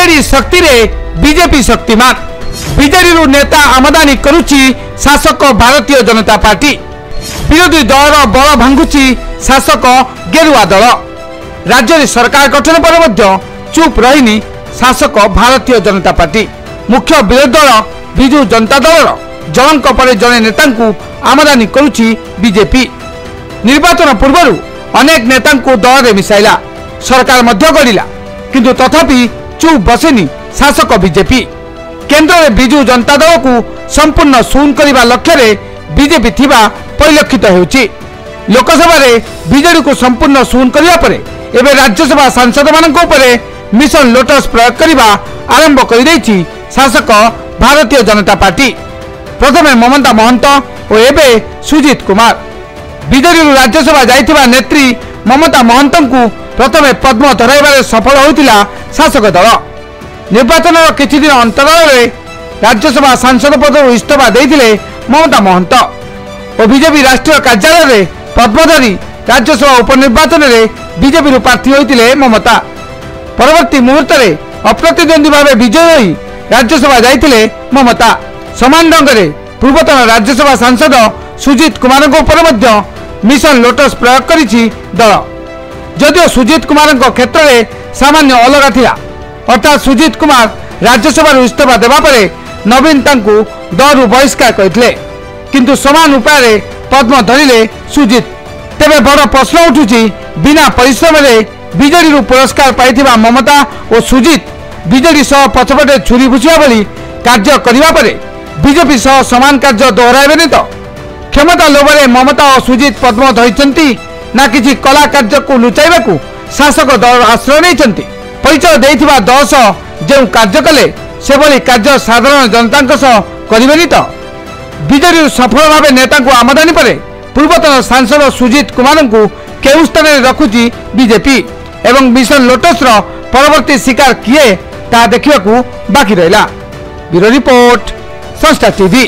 BJD शक्ति रे BJP Shaktimaan BJD रु नेता आमदानी करुची शासक भारतीय जनता पार्टी विरोधी दल बल भांगुची शासक गेरुआ दल राज्य सरकार गठन पर चुप रही शासक भारतीय जनता पार्टी मुख्य विरोधी दल विजु जनता दल जनक पर जड़े नेता आमदानी करुची बीजेपी निर्वाचन पूर्व अनेक नेता दल में मिसाइला सरकार मध्य गढ़ा किंतु तथापि चुप बसेनी शासक बीजेपी केंद्र में विजु जनता दल को संपूर्ण शून्य करने लक्ष्य बीजेपी थिबा परिलक्षित होउची लोकसभा रे बीजेडी को संपूर्ण शून्य करने पर एवं राज्यसभा सांसद मान मिशन लोटस प्रयोग करने आरंभ कर शासक भारतीय जनता पार्टी प्रथमे ममता महंत और एवं सुजीत कुमार बीजेडी राज्यसभा जाइथिबा नेत्री ममता महंत को प्रथमे पद्म धराइबार सफल होता शासक दल निर्वाचन किछि दिन अंतराल राज्यसभा सांसद पद इस्तीफा देइथिले ममता महंत और बीजेपी राष्ट्रीय कार्यालय में पद्मधारी राज्यसभा उपनिर्वाचन में बीजेपी प्रार्थी होते ममता परवर्ती मुहूर्त में अप्रतिद्वंदी भाव विजय होई राज्यसभा जाइथिले ममता समान ढंग से पूर्वतन राज्यसभा सांसद सुजीत कुमार मिशन लोटस प्रयोग करिछि दल जदिओ सुजीत कुमार क्षेत्र में सामान्य अलग थिला अर्थात सुजीत कुमार राज्यसभा इस्तीफा देवा परे नवीन तांकु दलरू बहिष्कार करथिले किंतु समान उपाय पद्म धरिले सुजीत तेबे बड़ प्रश्न उठुची बिना परिश्रम बीजेडी पुरस्कार पाइथिबा ममता और सुजीत बीजेडी सह पछपटे छुरी भुसिया भली कार्य करिबा परे बीजेपी सह समान कार्य दोहराइबेनी तो क्षमता लोभरे ममता और सुजीत पद्म धरिचंती ना किछि कला कार्य को लुचाइबाकू शासक दल आश्रय नैचंती परिचय देइथिबा दल सह जे कार्य कले से भली कार्य साधारण जनता सह करिबेनी तो बीजेडी सफल भाव नेता को आमदानी पर पूर्वतन सांसद सुजीत कुमार को केउ स्थान में रखुची बीजेपी एवं मिशन लोटस परवर्ती शिकार किए ता देखिबाकू बाकी रहिला। ब्यूरो रिपोर्ट संस्था टीवी।